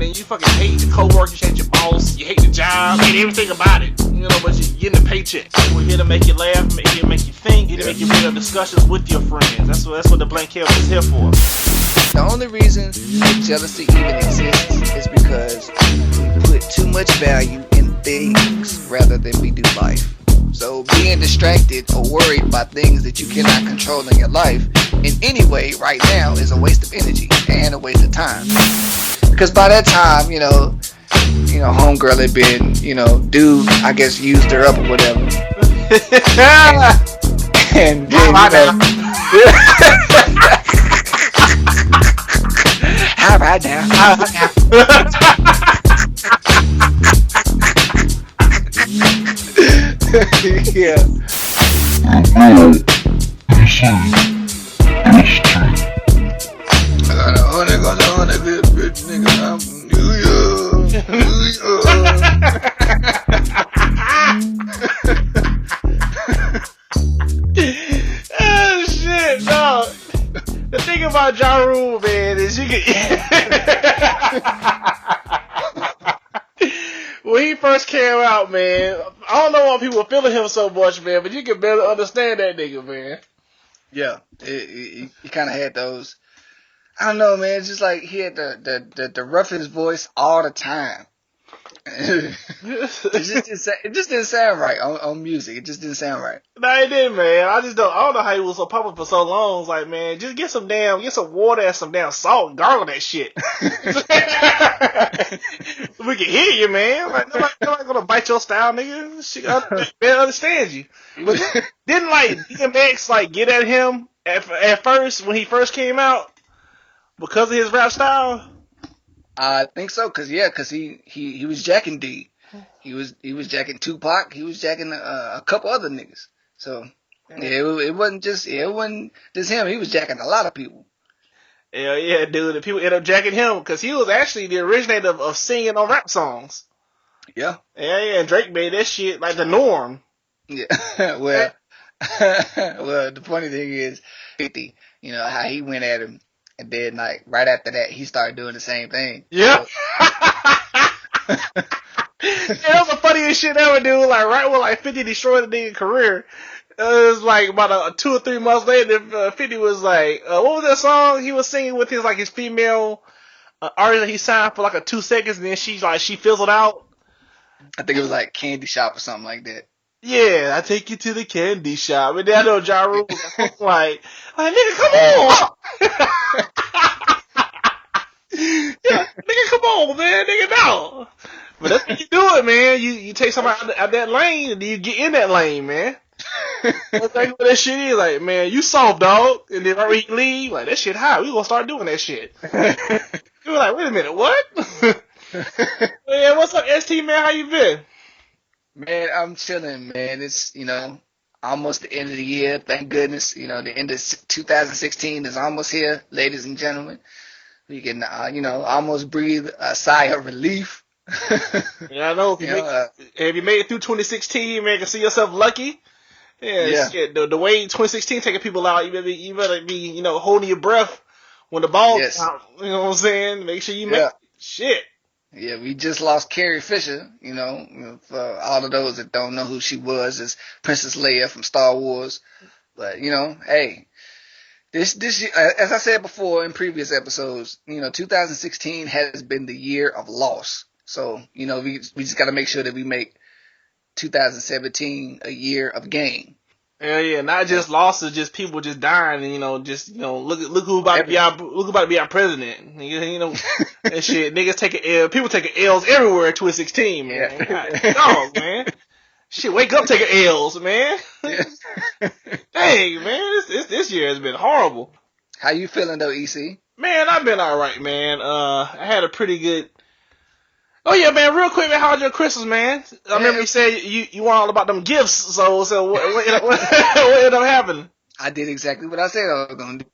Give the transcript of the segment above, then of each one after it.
and you fucking hate the coworkers, you hate your boss, you hate the job, you hate everything about it. You know, but you're getting a paycheck. We're here to make you laugh, here to make you think, here to make you bring up discussions with your friends. That's what the blank canvas is here for. The only reason that jealousy even exists is because we put too much value in things rather than we do life. So being distracted or worried by things that you cannot control in your life in any way right now is a waste of energy and a waste of time. Because by that time, homegirl had been, dude, I guess used her up or whatever. And then, how about now? Yeah. I got a good bitch, nigga. I'm from New York. Oh shit, no. The thing about Ja Rule, man, is you can when he first came out, man, I don't know why people were feeling him so much, man, but you can barely understand that nigga, man. Yeah, he kind of had those. I don't know, man. It's just like he had the roughest voice all the time. It just didn't sound right on music. It just didn't sound right. No, it didn't, man. I don't know how he was so popular for so long. It's like, man, just get some water and some damn salt and gargle that shit. We can hear you, man. Like, nobody gonna bite your style, nigga. Shit, man understands you. But didn't DMX get at him at first when he first came out because of his rap style? I think so, cause he was jacking D. He was jacking Tupac. He was jacking a couple other niggas. So it wasn't just him. He was jacking a lot of people. Hell yeah, dude. And people ended up jacking him because he was actually the originator of singing on rap songs. Yeah. Yeah, and Drake made that shit like the norm. Yeah. Well, the funny thing is, 50. How he went at him. And then, right after that, he started doing the same thing. Yeah. That was the funniest shit ever, dude. Right when 50 destroyed the nigga's career, it was about 2 or 3 months later, 50 was what was that song he was singing with his female artist that he signed for 2 seconds, and then she fizzled out. I think it was Candy Shop or something like that. Yeah, I take you to the candy shop. And then I know Ja Rule was like, nigga, come on! Yeah, nigga, come on, man, nigga, no. But that's what you do it, man. You take somebody out that lane, and then you get in that lane, man. That's exactly what that shit is. Man, you soft, dog. And then right when he leave, that shit hot. We gonna start doing that shit. You were wait a minute, what? Man, what's up, ST, man? How you been? Man, I'm chilling, man. It's, almost the end of the year. Thank goodness. The end of 2016 is almost here, ladies and gentlemen. We can, almost breathe a sigh of relief. Yeah, I know. If you made it through 2016, man, you can see yourself lucky. Yeah. Shit, the way 2016 taking people out, you better be, holding your breath when the ball out. You know what I'm saying? Make sure you make shit. Yeah, we just lost Carrie Fisher, for all of those that don't know who she was, is Princess Leia from Star Wars. But, hey, this as I said before in previous episodes, 2016 has been the year of loss. So, we just got to make sure that we make 2017 a year of gain. Yeah, not just losses, just people just dying, and look who about to be our president. That shit, niggas taking L, people taking L's everywhere in 2016, man. Yeah. Dog, man. Shit, wake up taking L's, man. Yeah. Dang, man, this year has been horrible. How you feeling though, EC? Man, I've been alright, man. I had a pretty good. Oh yeah, man. Real quick, man. How was your Christmas, man? I remember you said you want all about them gifts. So what ended up happening? I did exactly what I said I was gonna do.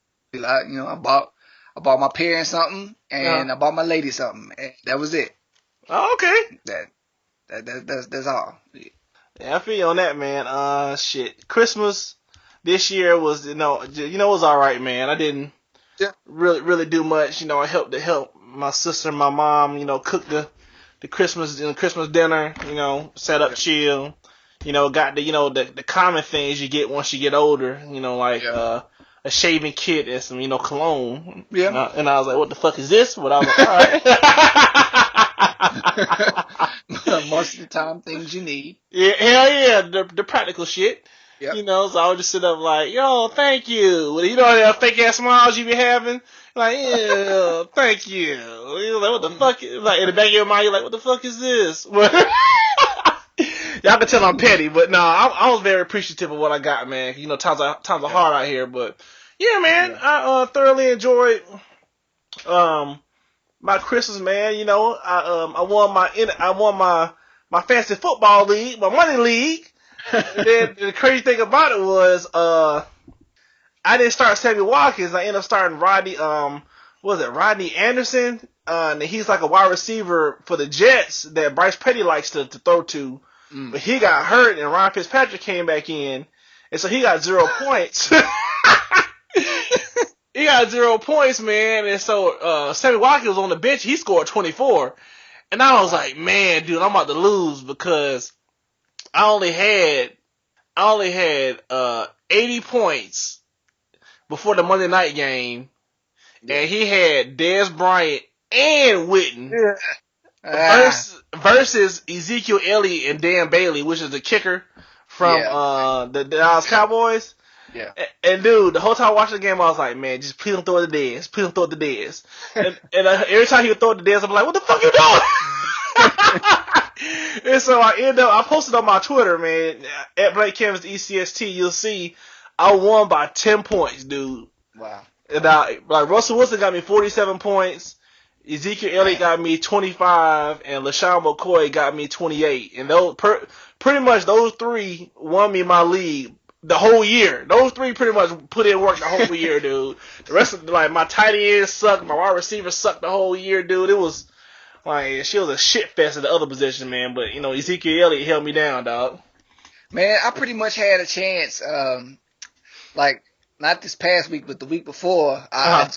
I bought my parents something, and I bought my lady something. And that was it. Oh, okay. That's all. Yeah, I feel you on that, man. Shit. Christmas this year was it was all right, man. I didn't really do much. I helped my sister and my mom, cooked the Christmas dinner, set up chill, got the common things you get once you get older, like a shaving kit and some, cologne. Yeah. And I was like, what the fuck is this? But I was like, all right. Most of the time, things you need. Yeah, hell yeah, the practical shit. Yep. So I would just sit up like, yo, thank you. That fake ass smiles you be having? Like, yeah, thank you. You're like, what the fuck? Like, in the back of your mind, you're like, what the fuck is this? Y'all can tell I'm petty, but no, I was very appreciative of what I got, man. Times are hard out here, but yeah, man, I thoroughly enjoyed my Christmas, man. I won my fantasy football league, my money league. And then the crazy thing about it was, I didn't start Sammy Watkins. I ended up starting Rodney Anderson? And he's like a wide receiver for the Jets that Bryce Petty likes to throw to. But he got hurt, and Ryan Fitzpatrick came back in, and so he got 0 points. He got 0 points, man. And so Sammy Watkins was on the bench. He scored 24. And I was like, man, dude, I'm about to lose because I only had 80 points before the Monday night game, and he had Dez Bryant and Witten versus Ezekiel Elliott and Dan Bailey, which is the kicker from the Dallas Cowboys. Yeah. And dude, the whole time watching the game, I was like, man, just please don't throw it to Dez. Please don't throw it to Dez. And every time he would throw it to Dez, I'm like, what the fuck you doing? And so I posted on my Twitter, man, at Blake Canvas ECST, you'll see I won by 10 points, dude. Wow. And Russell Wilson got me 47 points. Ezekiel Elliott got me 25, and LaShawn McCoy got me 28. And pretty much those three won me my league the whole year. Those three pretty much put in work the whole year, dude. The rest of my tight ends sucked, my wide receivers sucked the whole year, dude. It was she was a shit fest at the other position, man. But Ezekiel Elliott held me down, dog. Man, I pretty much had a chance. Not this past week, but the week before, I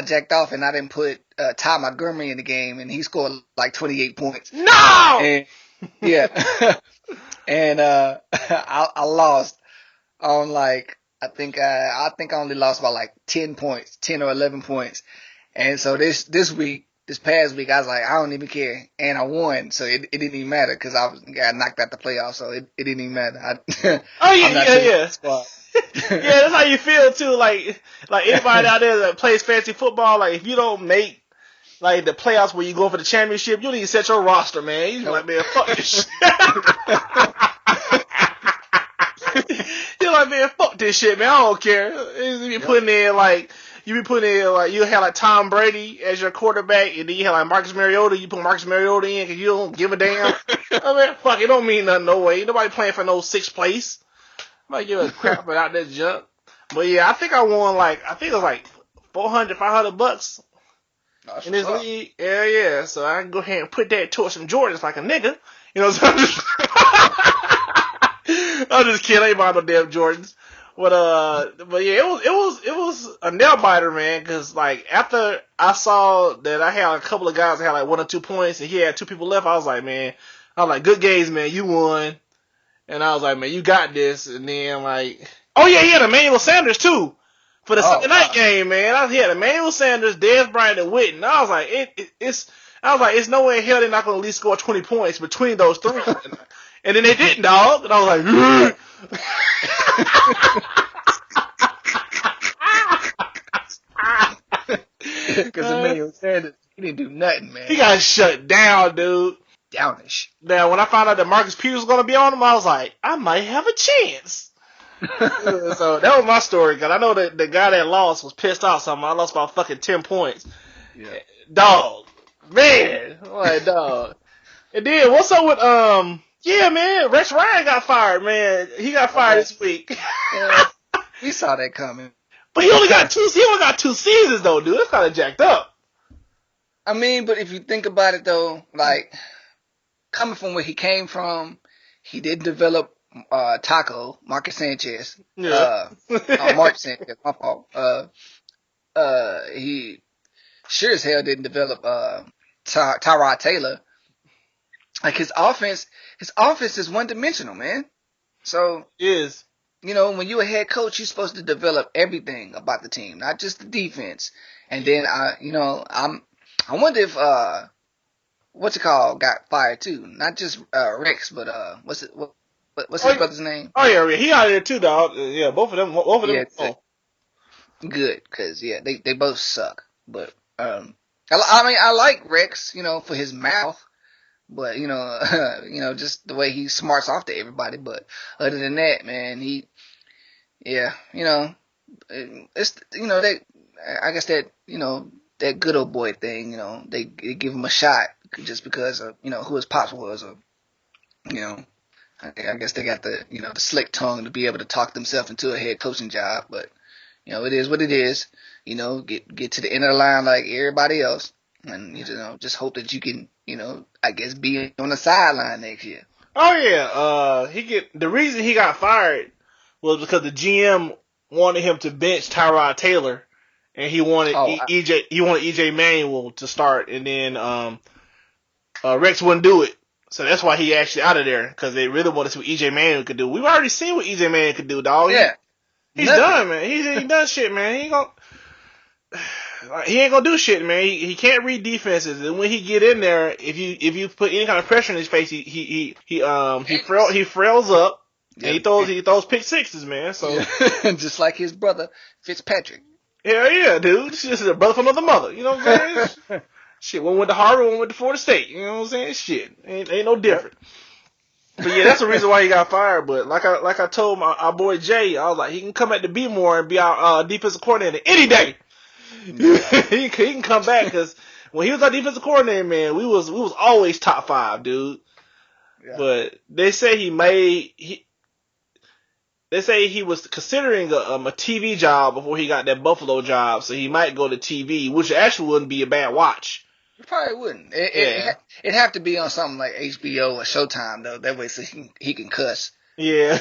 jacked off and I didn't put Ty Montgomery in the game, and he scored like 28 points. No! And, and I lost on I think I only lost by like 10 points, 10 or 11 points. And so this past week, I was like, I don't even care, and I won, so it didn't even matter because got knocked out the playoffs, so it didn't even matter. Yeah. Yeah, that's how you feel too. Like anybody out there that plays fantasy football, like if you don't make the playoffs where you go for the championship, you need to set your roster, man. You like, man, fuck this shit. You're like, man, fuck this shit, man. I don't care. You be putting in you have Tom Brady as your quarterback, and then you have Marcus Mariota. You put Marcus Mariota in because you don't give a damn. I mean, fuck, it don't mean nothing, no way. Ain't nobody playing for no sixth place. Might give a crap about that junk. But yeah, I think I won I think it was $400-$500 in this league. Yeah. So I can go ahead and put that towards some Jordans like a nigga. So I'm just kidding. I ain't buying no damn Jordans. But yeah, it was a nail biter, man. Cause after I saw that I had a couple of guys that had 1 or 2 points, and he had 2 people left, I was like, good games, man. You won. And I was like, man, you got this. And then oh yeah, he had Emmanuel Sanders too for the Sunday night game, man. He had Emmanuel Sanders, Dez Bryant, and Witten. I was like, it's no way in hell they're not going to at least score 20 points between those three. And then they didn't, dog. And I was like, because Emmanuel Sanders, he didn't do nothing, man. He got shut down, dude. Downish. Now, when I found out that Marcus Peters was going to be on him, I was like, I might have a chance. So that was my story, because I know that the guy that lost was pissed off something. I lost by fucking 10 points. Yeah. Dog. Man. I'm like, dog. And then, what's up with, yeah, man, Rex Ryan got fired, man. He got fired this week. Yeah, we saw that coming. But he only got 2 seasons, though, dude. That's kind of jacked up. I mean, but if you think about it, though, coming from where he came from, he didn't develop Marcus Sanchez. Yeah. Mark Sanchez, my fault. He sure as hell didn't develop Tyrod Taylor. Like his offense is one dimensional, man. So It is. when you're a head coach, you're supposed to develop everything about the team, not just the defense. And then I wonder if what's it called got fired too. Not just Rex, but what's his brother's name? Oh yeah, he out there too, dog. Yeah, both of them. Yeah, good, cause yeah, they both suck. But I mean, I like Rex, for his mouth, but just the way he smarts off to everybody. But other than that, man, yeah, it's they, I guess that that good old boy thing, they give him a shot just because of who his pops was, or I guess they got the the slick tongue to be able to talk themselves into a head coaching job. But it is what it is. Get to the end of the line like everybody else, and just hope that you can I guess be on the sideline next year. Oh yeah, the reason he got fired was because the GM wanted him to bench Tyrod Taylor, and he wanted EJ Manuel to start, and then Rex wouldn't do it. So that's why he actually out of there, because they really wanted to see what EJ Manuel could do. We've already seen what EJ Manuel could do, dog. Yeah, he's done, man. He done shit, man. He ain't gonna do shit, man. He can't read defenses, and when he get in there, if you put any kind of pressure in his face, he frails up, and he throws pick sixes, man. So just like his brother Fitzpatrick. Hell yeah, dude. This is a brother from another mother. You know what I'm saying? Shit, one went to Harvard, one went to Florida State. You know what I'm saying? Shit, ain't no different. But yeah, that's the reason why he got fired. But like I told our boy Jay, I was like, he can come back to Bmore and be our defensive coordinator any day. he can come back, because when he was our defensive coordinator, man, we was always top 5, dude. Yeah. But they say he was considering a TV job before he got that Buffalo job, so he might go to TV, which actually wouldn't be a bad watch. It probably wouldn't. It'd have to be on something like HBO or Showtime, though. That way, so he can cuss. Yeah.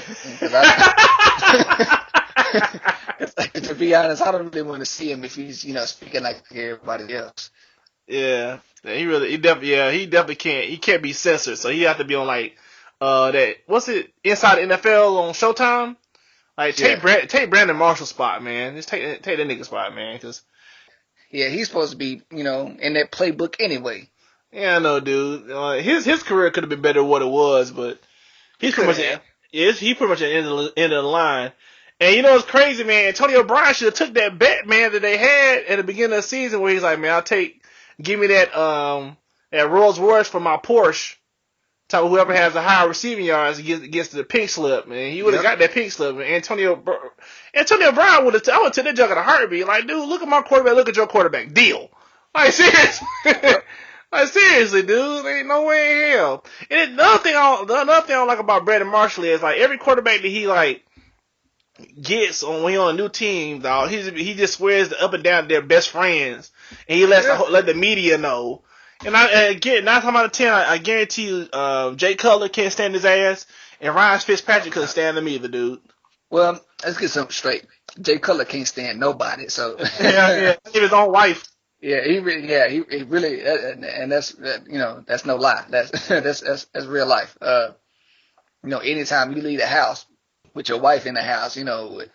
To be honest, I don't really want to see him if he's speaking like everybody else. Yeah, he definitely can't. He can't be censored, so he have to be on like that. What's it? Inside the NFL on Showtime. Like take Brandon Marshall's spot, man. Just take that nigga spot, man. Cause he's supposed to be in that playbook anyway. Yeah, I know, dude. His career could have been better than what it was, but he's pretty much at the end of the line. And you know what's crazy, man? Antonio Brown should have took that bet, man, that they had at the beginning of the season, where he's like, man, give me that Rolls Royce for my Porsche. Tell whoever has the higher receiving yards gets the pink slip, man. He would have got that pink slip. And Antonio Brown would have. I would take that jug in a heartbeat. Like, dude, look at my quarterback. Look at your quarterback. Deal. Like, seriously. Like, seriously, dude. There ain't no way in hell. And another thing I don't like about Brandon Marshall is, like, every quarterback that he like gets when he's on a new team, dog, he just swears up and down they're best friends, and he let the media know. And again, 9 times out of 10, I guarantee you, Jay Cutler can't stand his ass, and Ryan Fitzpatrick couldn't stand him either, dude. Well, let's get something straight. Jay Cutler can't stand nobody, so yeah, even his own wife. Yeah, he really, and that's that's no lie. That's real life. Anytime you leave the house with your wife in the house, with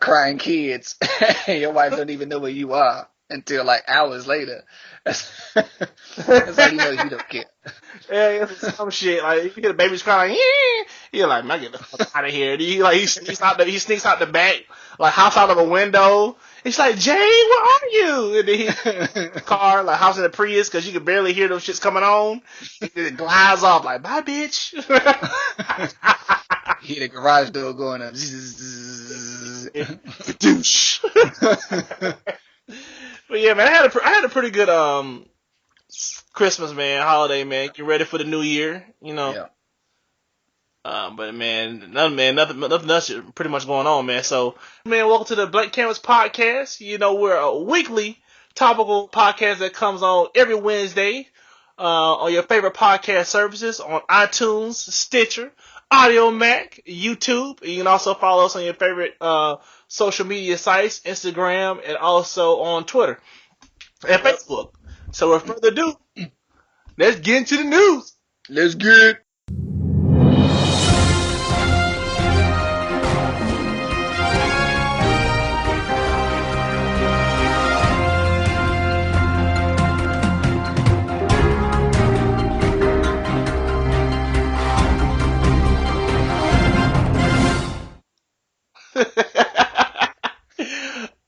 crying kids, your wife don't even know where you are until like hours later. That's how you know you don't care. Yeah, some shit. Like, if you get a baby's crying, you're like, man, get the fuck out of here. He sneaks out the back, like house out of a window. It's like, Jay, where are you? And then he car, like house in the Prius, because you can barely hear those shits coming on. It glides off like, bye, bitch. Hear the garage door going up. Douche. But yeah, man, I had a pretty good Christmas, man, holiday, man. Get ready for the new year, Yeah. But man, nothing else pretty much going on, man. So, man, welcome to the Blank Canvas Podcast. We're a weekly topical podcast that comes on every Wednesday on your favorite podcast services, on iTunes, Stitcher, Audio Mac, YouTube. You can also follow us on your favorite social media sites, Instagram, and also on Twitter. and Facebook. So without further ado, let's get into the news. Let's get it.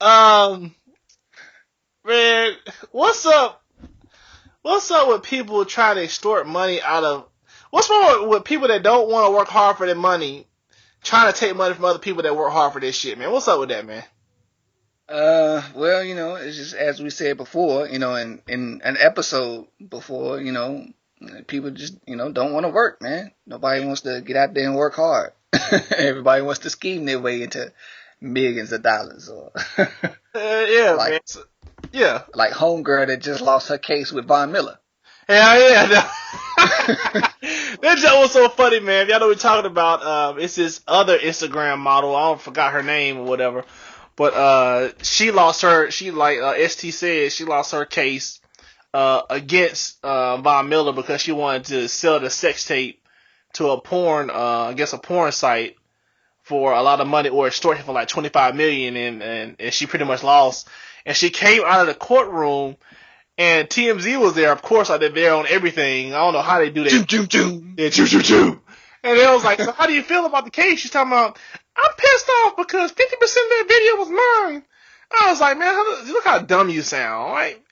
um, man, what's up? What's up with people trying to extort money out of? What's wrong with people that don't want to work hard for their money, trying to take money from other people that work hard for this shit, man? What's up with that, man? Well, it's just as we said before, in an episode before, people just, don't want to work, man. Nobody wants to get out there and work hard. Everybody wants to scheme their way into millions of dollars, or Yeah, like, man. Yeah. like homegirl that just lost her case with Von Miller. Hell yeah. That joke was so funny, man. If y'all know what we're talking about, it's this other Instagram model. I don't forgot her name or whatever. But she lost her, ST said, she lost her case against Von Miller because she wanted to sell the sex tape to a porn, I guess a porn site for a lot of money, or extortion for like $25 million, and she pretty much lost. And she came out of the courtroom, and TMZ was there. Of course, they're there on everything. I don't know how they do that. Yeah, And they was like, so how do you feel about the case? She's talking about, I'm pissed off because 50% of that video was mine. I was like, man, look how dumb you sound. Like,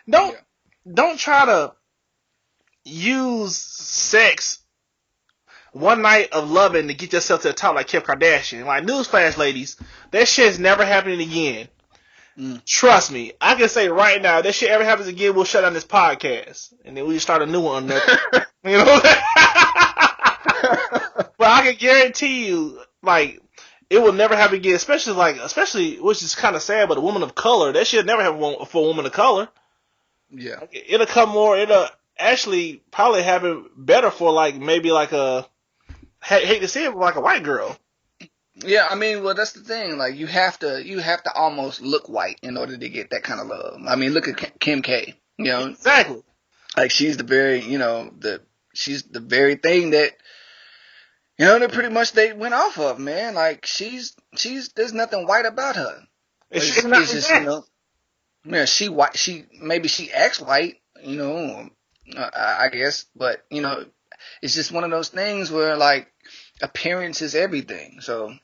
don't try to use sex one night of loving to get yourself to the top like Kim Kardashian. Like, newsflash, ladies, that shit's never happening again. Trust me, I can say right now, if that shit ever happens again, we'll shut down this podcast, and then we'll start a new one. You know? But I can guarantee you, like, it will never happen again. Especially, which is kind of sad, but a woman of color, that shit never happen for a woman of color. Yeah, it'll come more. It'll actually probably happen better for maybe a hate to say it, but like a white girl. Yeah, I mean, well, that's the thing. Like, you have to almost look white in order to get that kind of love. I mean, look at Kim K. Exactly. Like, she's the very, she's the very thing that, that pretty much they went off of, man. Like, she's there's nothing white about her. It's just, yeah, she white. Maybe she acts white, I guess, but it's just one of those things where like appearance is everything. So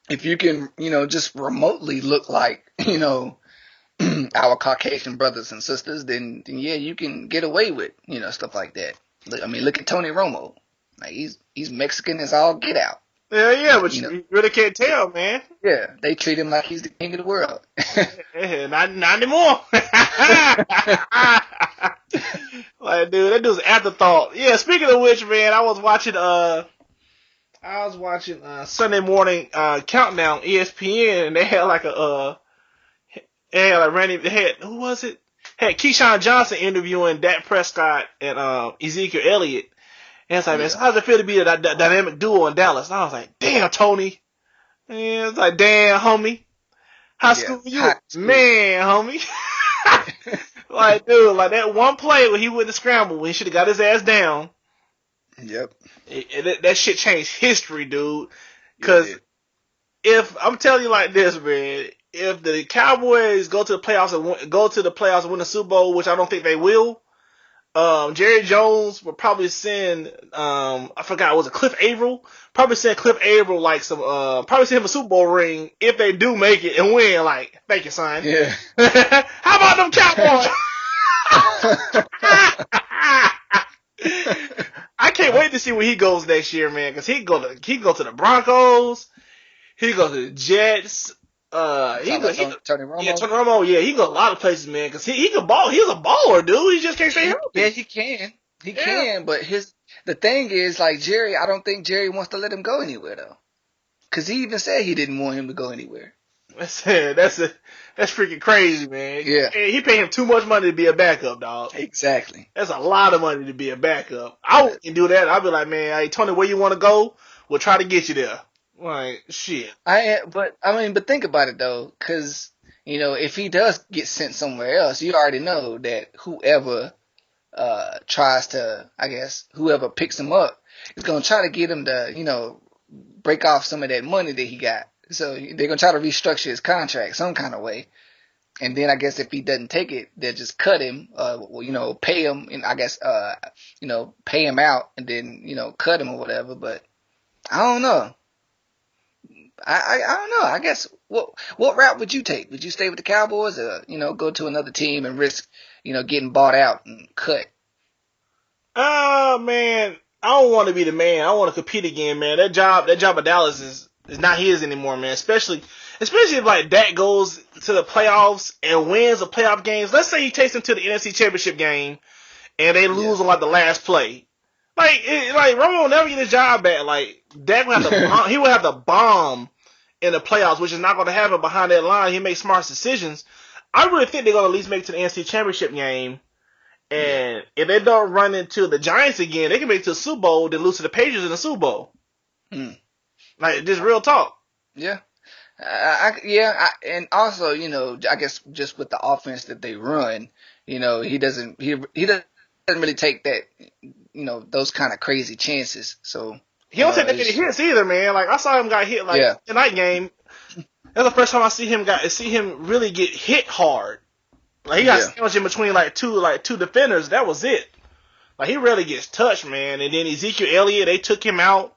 if you can, just remotely look like, our Caucasian brothers and sisters, then yeah, you can get away with, stuff like that. Look at Tony Romo. Like, he's Mexican as all get out. Yeah, but you really can't tell, man. Yeah, they treat him like he's the king of the world. Not anymore. Like, dude, that dude's afterthought. Yeah, speaking of which, man, I was watching Sunday morning countdown ESPN, and they had who was it? Had Keyshawn Johnson interviewing Dak Prescott and Ezekiel Elliott. And it's like, man, so how does it feel to be a dynamic duo in Dallas? And I was like, damn, Tony. And it's like, damn, homie. High school you? Man, homie. Like, dude, like that one play when he went to scramble, when he should have got his ass down. Yep. That shit changed history, dude. Because if I'm telling you like this, man, if the Cowboys go to the playoffs and win the Super Bowl, which I don't think they will, Jerry Jones will probably send I forgot, was it Cliff Averill? Probably send Cliff Averill probably send him a Super Bowl ring if they do make it and win. Like, thank you, son. Yeah. How about them Cowboys? I can't wait to see where he goes next year, man, because he go to the Broncos, he go to the Jets. Tony Romo. Yeah, Tony Romo. Yeah, he can go a lot of places, man, because he can ball. He's a baller, dude. He just can't stay healthy. Yeah, he can. He can, but the thing is, like, Jerry, I don't think Jerry wants to let him go anywhere, though. Because he even said he didn't want him to go anywhere. That's freaking crazy, man. Yeah. He paid him too much money to be a backup, dog. Exactly. That's a lot of money to be a backup. I wouldn't do that. I'd be like, man, hey, Tony, where you want to go? We'll try to get you there. Like, shit. But think about it, though, because if he does get sent somewhere else, you already know that whoever tries to, I guess, whoever picks him up is gonna try to get him to, break off some of that money that he got. So they're gonna try to restructure his contract some kind of way. And then I guess if he doesn't take it, they'll just cut him, pay him, and I guess, pay him out and then, cut him or whatever. But I don't know. I don't know. I guess what route would you take? Would you stay with the Cowboys or, go to another team and risk, getting bought out and cut? Man, I don't want to be the man. I want to compete again, man. That job at Dallas is not his anymore, man. Especially if like Dak goes to the playoffs and wins the playoff games. Let's say he takes them to the NFC Championship game and they lose on like the last play. Like Romo will never get his job back. Like Dak will have to bomb, he will have to bomb in the playoffs, which is not going to happen behind that line. He makes smart decisions. I really think they're going to at least make it to the NFC Championship game. And if they don't run into the Giants again, they can make it to the Super Bowl, then lose to the Patriots in the Super Bowl. Like, just real talk. Yeah. And also, I guess just with the offense that they run, he doesn't really take that, those kind of crazy chances. So he don't take that many hits either, man. Like I saw him got hit the night game. That's the first time I see him really get hit hard. Like he got sandwiched in between two defenders. That was it. Like he rarely gets touched, man. And then Ezekiel Elliott, they took him out.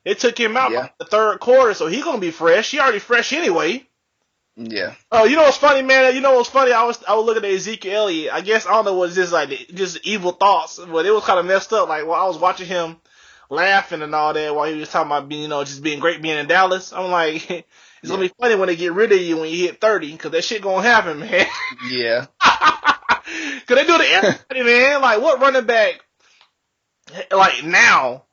They took him out by the third quarter, so he's gonna be fresh. He already fresh anyway. Yeah. Oh, you know what's funny, man? You know what's funny? I was looking at Ezekiel Elliott. I guess I don't know what it's just evil thoughts, but it was kind of messed up. Like while I was watching him laughing and all that while he was talking about being, just being great being in Dallas. I'm like, it's gonna be funny when they get rid of you when you hit 30, because that shit gonna happen, man. Yeah. Cause they do it to everybody, man. Like what running back, like now,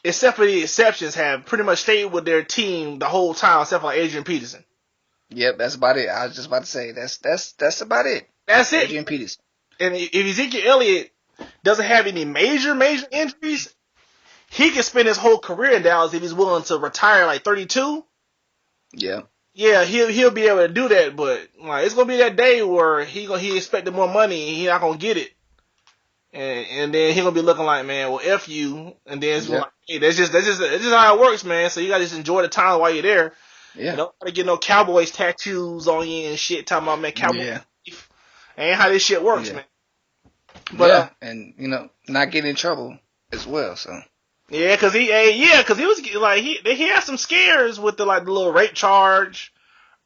except for the exceptions, have pretty much stayed with their team the whole time, except for like Adrian Peterson. Yep, that's about it. I was just about to say that's about it. That's it. Adrian Peterson. And if Ezekiel Elliott doesn't have any major injuries, he can spend his whole career in Dallas if he's willing to retire like 32. Yeah. Yeah, he'll be able to do that, but like it's gonna be that day where he expected more money and he not gonna get it, and then he gonna be looking like, man, well, F you, and then it's like, hey, that's just how it works, man. So you gotta just enjoy the time while you're there. Yeah. You don't gotta get no Cowboys tattoos on you and shit. Talking about, man, Cowboys. Ain't how this shit works, man. But and not getting in trouble as well. So. Yeah, cause he was like he had some scares with the little rape charge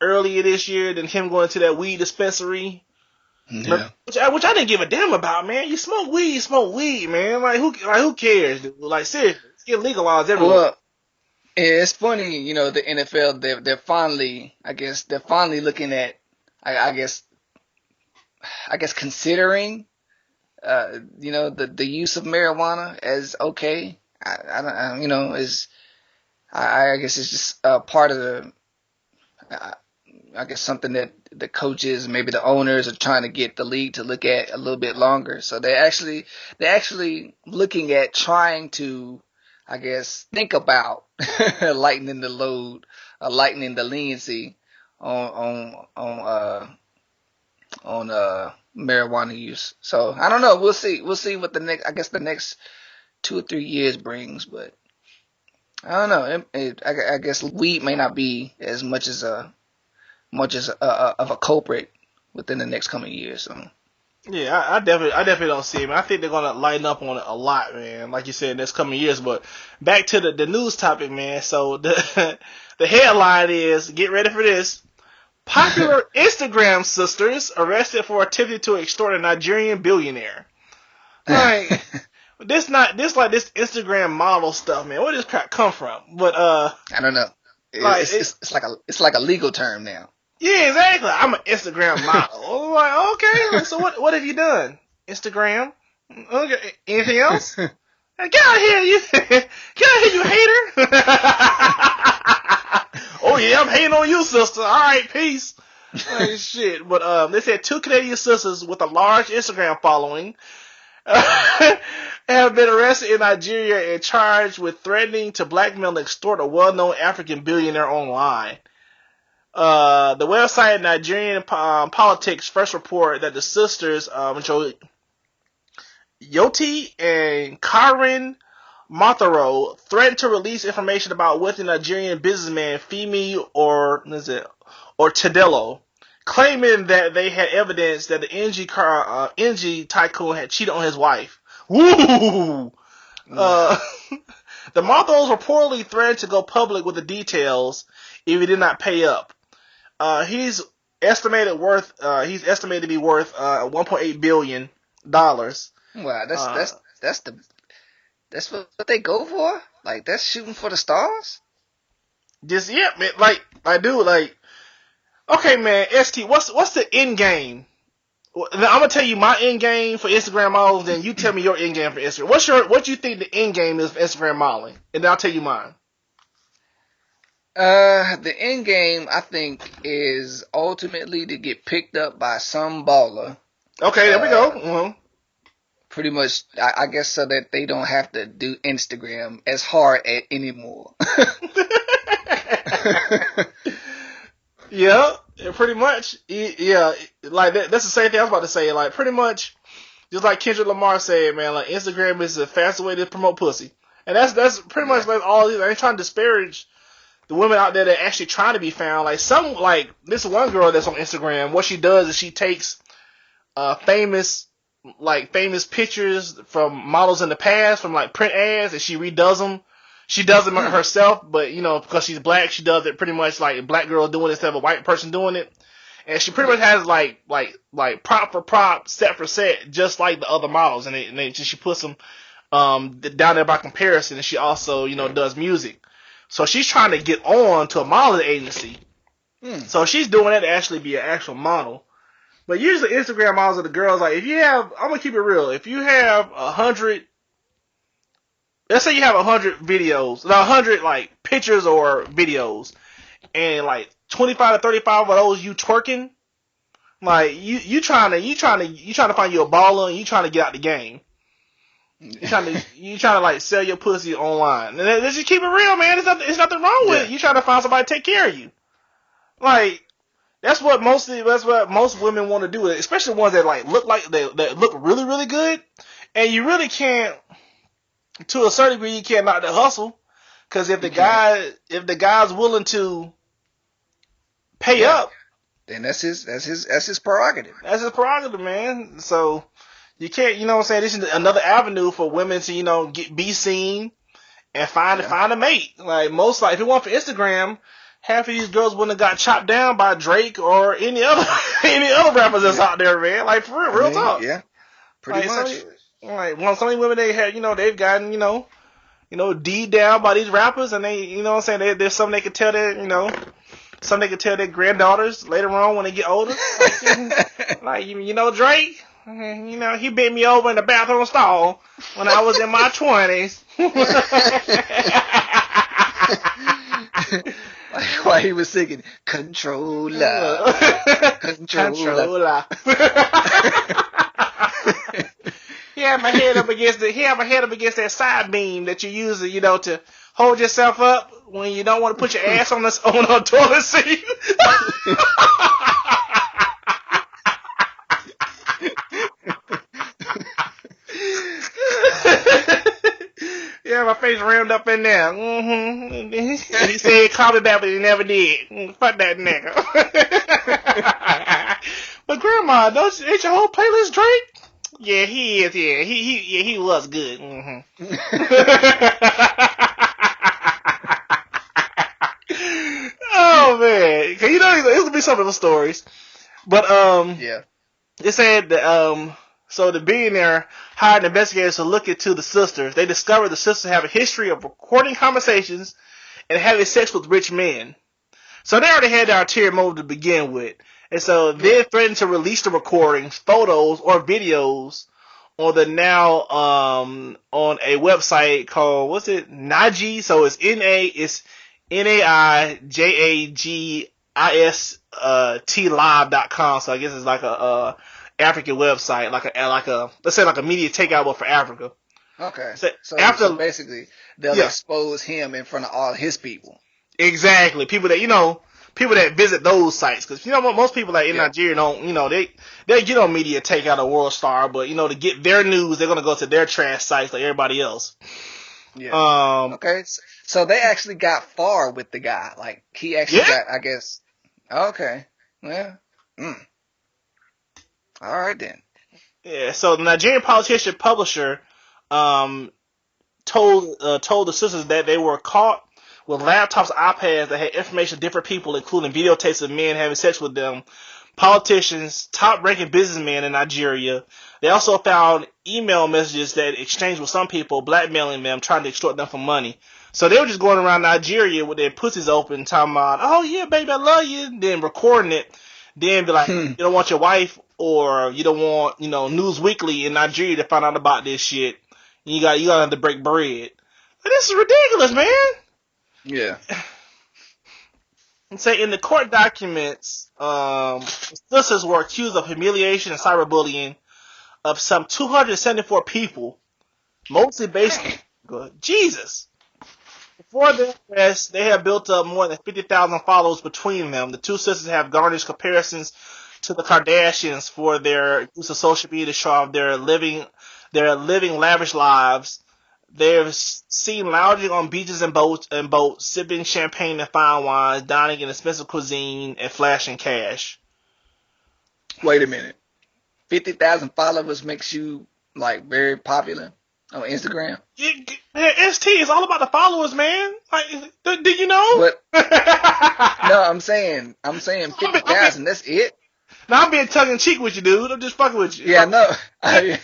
earlier this year, than him going to that weed dispensary. Yeah. Which I didn't give a damn about, man. You smoke weed, man. Like who cares, dude? Like seriously, it's getting legalized everywhere. Well, it's funny, the NFL they're finally looking at I guess considering the use of marijuana as okay. I guess it's just part of the, I guess something that the coaches, maybe the owners are trying to get the league to look at a little bit longer. So they're actually looking at trying to, I guess, think about lightening the load, lightening the leniency on marijuana use. So I don't know. We'll see what the next 2 or 3 years brings, but I don't know. I guess weed may not be as much as of a culprit within the next coming years. So. Yeah, I definitely don't see it, man. I think they're gonna lighten up on it a lot, man. Like you said, next coming years. But back to the news topic, man. So the headline is, get ready for this: popular Instagram sisters arrested for attempting to extort a Nigerian billionaire. Like. This Instagram model stuff, man. Where does this crap come from? But I don't know. It's like a legal term now. Yeah, exactly. I'm an Instagram model. I'm like, okay. So what have you done? Instagram. Okay. Anything else? Get out of here, you hater. Oh yeah, I'm hating on you, sister. All right, peace. Like, shit. But they said 2 Canadian sisters with a large Instagram following have been arrested in Nigeria and charged with threatening to blackmail and extort a well-known African billionaire online. The website Nigerian Politics first report that the sisters, Yoti and Karen Mothero, threatened to release information about whether Nigerian businessman Femi or Tedelo, claiming that they had evidence that the NG tycoon had cheated on his wife. Woo! The Motheros reportedly threatened to go public with the details if he did not pay up. He's estimated to be worth $1.8 billion. Wow, that's what they go for? Like, that's shooting for the stars? Just, yeah, man, okay, man, ST, what's the end game? I'm gonna tell you my end game for Instagram models, then you tell me your end game for Instagram. What you think the end game is for Instagram modeling? And then I'll tell you mine. The end game, I think, is ultimately to get picked up by some baller. Okay, there we go. Mm-hmm. Pretty much, I guess, so that they don't have to do Instagram as hard anymore. Yeah, pretty much. Yeah, like that's the same thing I was about to say. Like, pretty much, just like Kendrick Lamar said, man, like Instagram is the fastest way to promote pussy, and that's pretty much like all these. I ain't trying to disparage the women out there that actually trying to be found. Like this one girl that's on Instagram. What she does is she takes famous pictures from models in the past, from like print ads, and she redoes them. She does it herself, but because she's black, she does it pretty much like a black girl doing it instead of a white person doing it. And she pretty much has like prop for prop, set for set, just like the other models. And she puts them down there by comparison. And she also does music. So she's trying to get on to a modeling agency. So she's doing it to actually be an actual model. But usually Instagram models are the girls. Like, I'm gonna keep it real. If you have 100. Let's say you have 100 videos, 100 like pictures or videos, and like 25 to 35 of those you twerking. Like you trying to find you a baller, and you trying to get out the game. You trying to like sell your pussy online. And let's just keep it real, man. There's nothing wrong with it. You trying to find somebody to take care of you. Like that's what most women want to do, especially ones that that look really really good, and you really can't. To a certain degree, you can't knock the hustle, because if the guy's willing to pay up, then that's his prerogative. That's his prerogative, man. So you can't, what I'm saying. This is another avenue for women to be seen and find a mate. Like if it weren't for Instagram, half of these girls wouldn't have got chopped down by Drake or any other rappers that's out there, man. Like for real talk. Yeah, pretty much. Like, some of the women they had, they've gotten, D'd down by these rappers, and they, what I'm saying, there's something they could tell their granddaughters later on when they get older. Like, Drake, he bent me over in the bathroom stall when I was in my 20s. Like why he was singing, Controller. Controller. He had my head up against that side beam that you use, to hold yourself up when you don't want to put your ass on a toilet seat. Yeah, my face rammed up in there. Mm-hmm. He said he'd call me back, but he never did. Fuck that nigga. But grandma, ain't your whole playlist Drake? Yeah, he is. Yeah, he was good. Mm-hmm. Oh man, cause it would be some of the stories, but it said that so the billionaire hired investigators to look into the sisters. They discovered the sisters have a history of recording conversations and having sex with rich men. So they already had the ulterior motive to begin with. And so they threatened to release the recordings, photos, or videos on the now on a website called, what's it? Naiji. So it's NAIJAGIST live.com. So I guess it's like a African website, like a let's say like a media takeout but for Africa. Okay. So basically they'll expose him in front of all his people. Exactly. People that people that visit those sites, because you know most people like in Nigeria don't, you know, they get on media take out a world star, but you know to get their news they're gonna go to their trash sites like everybody else. Yeah. Okay, so they actually got far with the guy. Like he actually got, I guess. Okay. Well. All right then. Yeah. So the Nigerian politician publisher told the sisters that they were caught with laptops, iPads that had information of different people, including videotapes of men having sex with them, politicians, top-ranking businessmen in Nigeria. They also found email messages that exchanged with some people, blackmailing them, trying to extort them for money. So they were just going around Nigeria with their pussies open, talking about, "Oh yeah, baby, I love you," then recording it, then be like, "You don't want your wife, or you don't want, you know, News Weekly in Nigeria to find out about this shit. You gotta have to break bread." Like, this is ridiculous, man. Yeah. And say in the court documents, sisters were accused of humiliation and cyberbullying of some 274 people, mostly based on Jesus. Before their arrest, they have built up more than 50,000 followers between them. The two sisters have garnished comparisons to the Kardashians for their use of social media to show off their living lavish lives. They're seen lounging on beaches and boats, sipping champagne and fine wines, dining in expensive cuisine, and flashing cash. Wait a minute. 50,000 followers makes you like very popular on Instagram? ST is all about the followers, man. Like, do you know? But no, I'm saying 50,000. That's it. Now I'm being tongue in cheek with you, dude. I'm just fucking with you. Yeah, no. I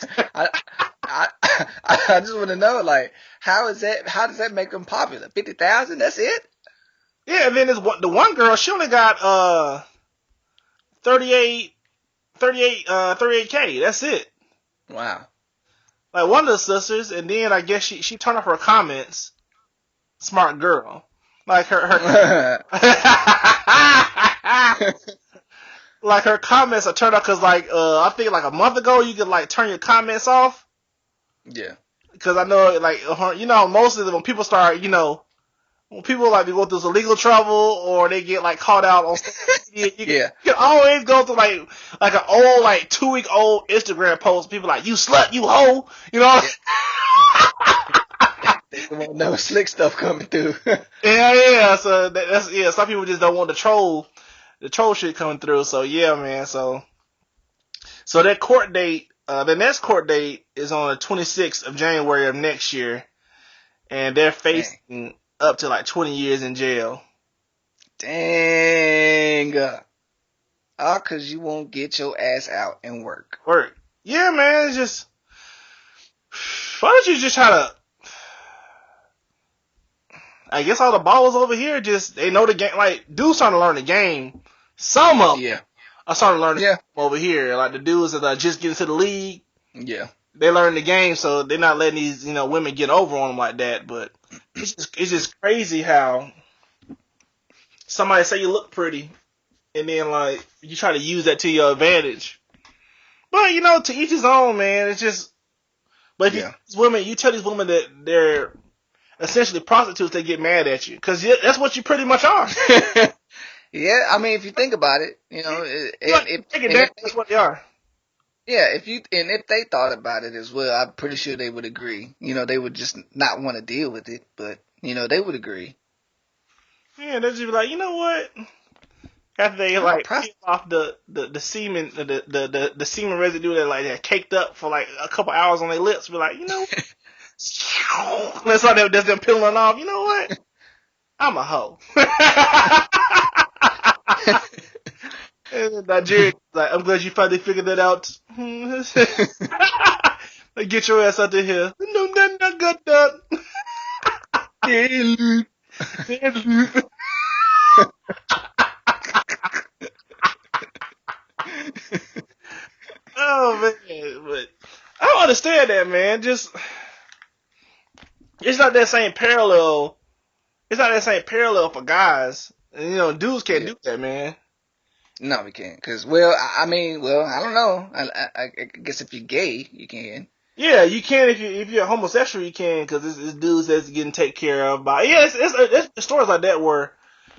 just want to know, like, how does that make them popular? 50,000, that's it? Yeah, and then the one girl, she only got 38K. That's it. Wow. Like one of the sisters, and then I guess she turned off her comments. Smart girl. Like her like her comments are turned off because like I think like a month ago you could like turn your comments off. Yeah. Because I know, like, you know, mostly when people start, you know, when people like go through some legal trouble or they get like caught out on social media, you can always go to like an old, like 2-week-old Instagram post. People like, "You slut, you hoe," you know. They don't want no slick stuff coming through. yeah. So that's some people just don't want the troll shit coming through. So yeah, man. So that court date. The next court date is on the 26th of January of next year, and they're facing up to like 20 years in jail. Dang. All because you won't get your ass out and work. Yeah, man, it's just, why don't you just try to, I guess all the ballers over here they know the game, like, dudes trying to learn the game. Some of them. I started learning over here. Like the dudes that are just getting to the league. Yeah. They learn the game, so they're not letting these, you know, women get over on them like that. But it's just crazy how somebody say you look pretty, and then like you try to use that to your advantage. But you know, to each his own, man. It's just, but if you tell these women that they're essentially prostitutes, they get mad at you because that's what you pretty much are. Yeah, I mean, if you think about it, you know, that's what they are. Yeah, if they thought about it as well, I'm pretty sure they would agree. You know, they would just not want to deal with it, but you know, they would agree. Yeah, they'd just be like, you know what? After they like peel off the semen, the semen residue that caked up for like a couple hours on their lips, be like, you know, that's all that's them peeling off. You know what? I'm a hoe. And Nigeria, like, I'm glad you finally figured that out. Like, get your ass out of here. No, not got that. Oh man, but I don't understand that, man. Just it's not that same parallel. It's not that same parallel for guys. And, you know, dudes can't do that, man. No, we can't. Cause, I don't know. I guess if you're gay, you can. Yeah, you can if you're homosexual, you can, because it's dudes that's getting taken care of by. Yeah, it's stories like that where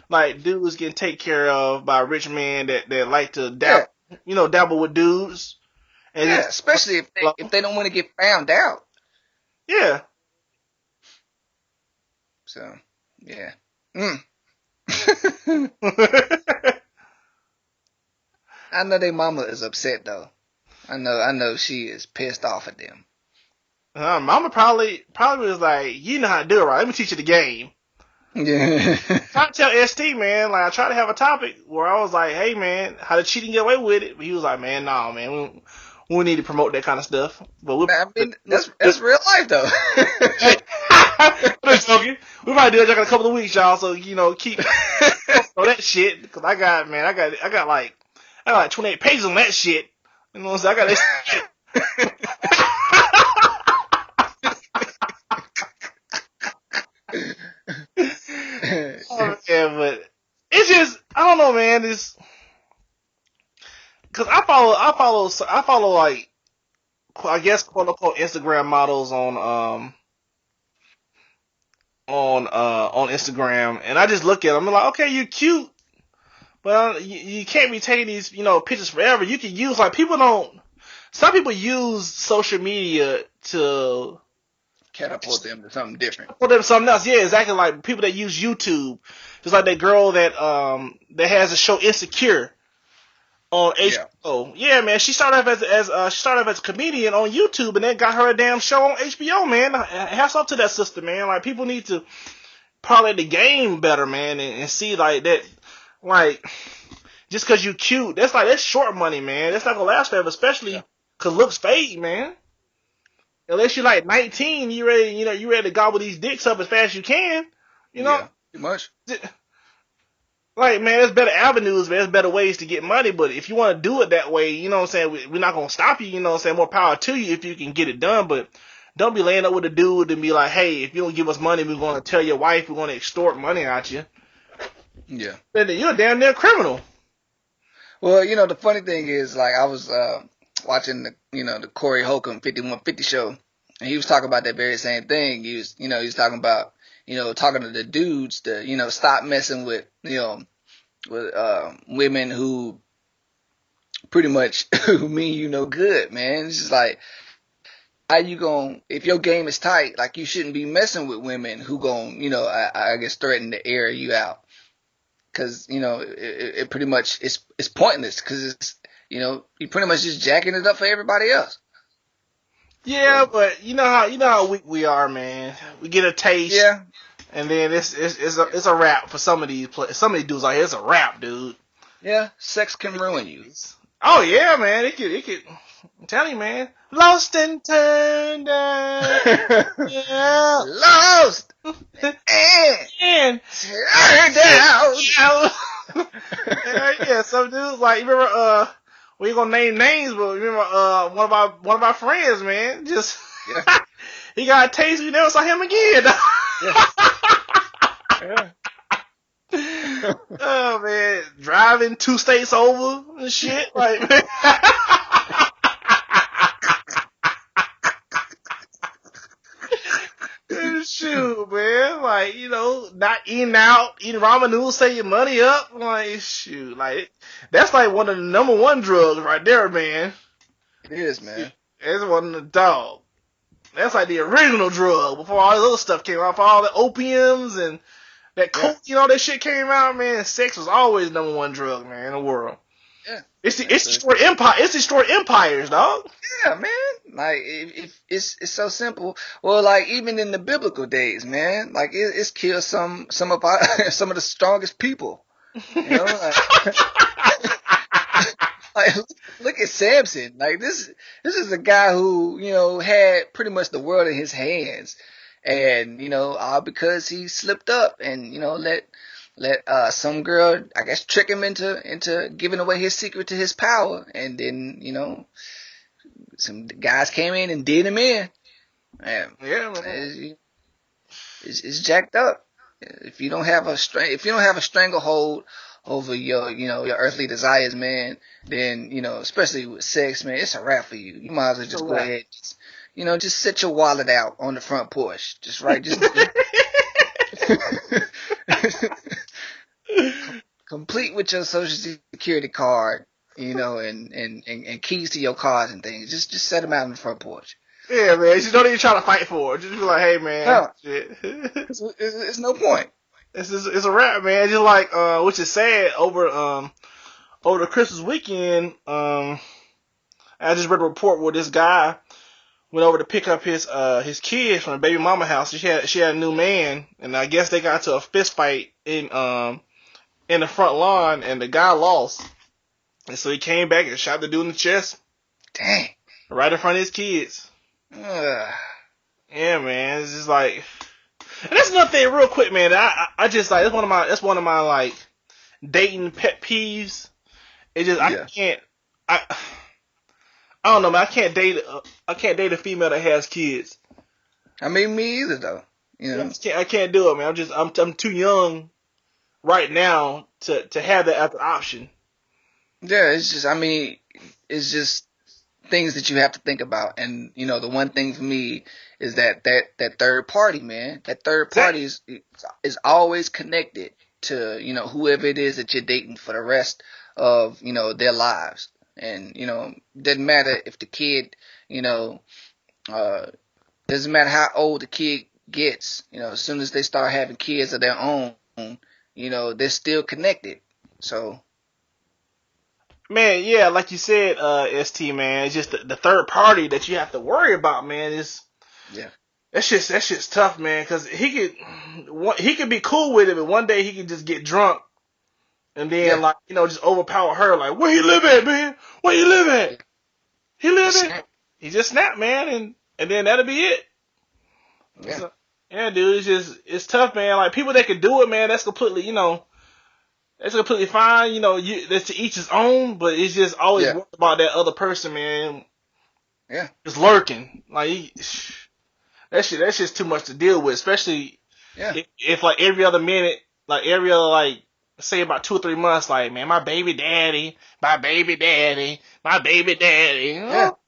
like dudes getting taken care of by a rich man that like to dabble with dudes. And Yeah, especially if they don't want to get found out. Yeah. So, yeah. I know their mama is upset though. I know she is pissed off at them. Mama probably was like, you know how to do it right. Let me teach you the game. Yeah. I tell ST, man, like I try to have a topic where I was like, hey man, how to cheat and get away with it. But he was like, man, nah, man, we need to promote that kind of stuff. But I mean, that's real life though. I'm just joking. We might do it in a couple of weeks, y'all. So keep on that shit because I got like 28 pages on that shit. You know what I'm saying? I got that shit. Oh, yeah, but it's just I don't know, man. It's because I follow like I guess quote unquote Instagram models on Instagram, and I just look at them. I'm like, okay, you're cute, but you can't be taking these pictures forever. You can use like some people use social media to catapult them to something different. Catapult them to something else. Yeah, exactly. Like people that use YouTube, just like that girl that has a show Insecure on HBO. Yeah, man. She started off as a comedian on YouTube, and then got her a damn show on HBO. Man, hats off to that sister, man. Like people need to parlay the game better, man, and see like that. Like just because you cute, that's short money, man. That's not gonna last forever, especially because looks fade, man. Unless you're like 19, you ready to gobble these dicks up as fast as you can. Yeah, too much. Like, man, there's better avenues, man. There's better ways to get money. But if you want to do it that way, you know what I'm saying? We're not going to stop you, you know what I'm saying? More power to you if you can get it done. But don't be laying up with a dude and be like, hey, if you don't give us money, we're going to tell your wife we're going to extort money out you. Yeah. You're a damn near criminal. Well, the funny thing is, like, I was watching the Corey Holcomb 5150 show, and he was talking about that very same thing. He was talking about, talking to the dudes to, stop messing with, with women who pretty much who mean you no good, man. It's just like, how you going if your game is tight, like you shouldn't be messing with women who I guess threaten to air you out. Cause, it pretty much, it's pointless cause it's, you pretty much just jacking it up for everybody else. Yeah, but you know how weak we are, man. We get a taste. Yeah. And then it's a wrap for some of these dudes out here. It's a wrap, dude. Yeah, sex can ruin you. Oh yeah, man. It could. I'm telling you, man. Lost and turned down. Yeah. Lost and turned down. Yeah, some dudes like you remember. We ain't gonna name names, but remember one of our friends, man. Just he got a taste. We never saw him again. Yeah. Oh man, driving 2 states over and shit, like man. Shoot, man, like not eating out, eating ramen noodles, save your money up, like shoot, like that's like one of the number one drugs right there, man. It is, man. It's one of the dog. That's like the original drug before all this other stuff came out, before all the opiums and that coke, all that shit came out, man. Sex was always the number one drug, man, in the world. Yeah. It's destroyed empire. It's destroyed empires, dog. Yeah, man. Like if it's so simple. Well, like even in the biblical days, man, like it's killed some of the strongest people. Like look at Samson. Like this is a guy who had pretty much the world in his hands, and all because he slipped up and let some girl, I guess, trick him into giving away his secret to his power, and then some guys came in and did him in. Man, yeah, man. It's jacked up. If you don't have a stranglehold over your earthly desires, man, then especially with sex, man, it's a wrap for you. You might as well just go ahead, just sit your wallet out on the front porch, just with your social security card, and keys to your cars and things. Just set them out on the front porch. Yeah, man. You just don't even try to fight for it. Just be like, hey, man. No, Shit. it's no point. It's a wrap, man. Just like, which is sad over the Christmas weekend, I just read a report where this guy went over to pick up his kids from the baby mama house. She had a new man, and I guess they got into a fist fight in the front lawn, and the guy lost. And so he came back and shot the dude in the chest. Dang. Right in front of his kids. Ugh. Yeah, man. It's just like, and that's another thing, real quick, man. I just like, that's one of my like dating pet peeves. It just I don't know, man. I can't date a female that has kids. I mean, me either, though. I can't do it, man. I'm too young right now to have that as an option. Yeah, it's just things that you have to think about. And, the one thing for me is that third party, man. That third party is always connected to, whoever it is that you're dating for the rest of, their lives. And, doesn't matter if the kid, doesn't matter how old the kid gets, as soon as they start having kids of their own, they're still connected. So. Man, yeah, like you said, ST, man, it's just the third party that you have to worry about, man. That shit's tough, man, because he could be cool with it, but one day he could just get drunk and then just overpower her. Like, where you live at, man? Where you live at? He live at? He just snapped, man, and then that'll be it. Yeah. So, yeah, dude, it's tough, man. Like, people that can do it, man, that's completely, that's completely fine. That's to each his own, but it's just always worried about that other person, man. Yeah. Just lurking. Like, that's just too much to deal with, especially if like every other minute, like every other, like, say about 2 or 3 months, like, man, my baby daddy. Yeah.